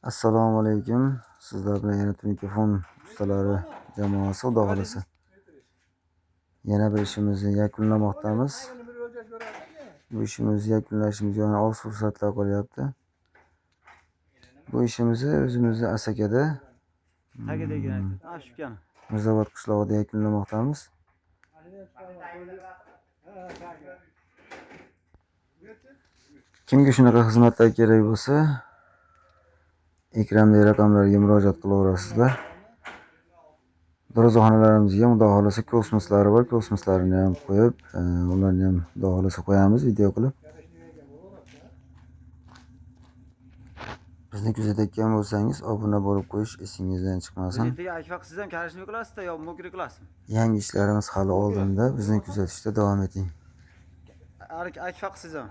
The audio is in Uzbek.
Assalomu alaykum. Sizlar bilan yana mikrofon ustalari jamoasi xudo xolasa. Yana bir ishimizni yakunlamoqdamiz. Bu ishimizni yakunlashimizga yana oz fursatlar qolyapti. Bu ishimizni o'zimizni Asakada Mirzaobod qishlog'ida yakunlamoqdamiz. Kimga shunaqa xizmatlar kerak bo'lsa, ekrandagi raqamlarga murojaat qilaverasizlar. Darvozaxonalarimizga xudo xolasa kosmoslari bor, kosmoslarini ham qo'yib, ularni ham xudo xolasa qo'yamiz video qilib. Bizni kuzatayotgan bo'lsangiz, obuna bo'lib qo'yish esingizdan chiqmasin. Siz ham karishni qilasizda yo mokri qilasizmi? Yangi ishlarimiz hali oldinda. Bizni kuzatishda davom eting. Akfaq siz ham.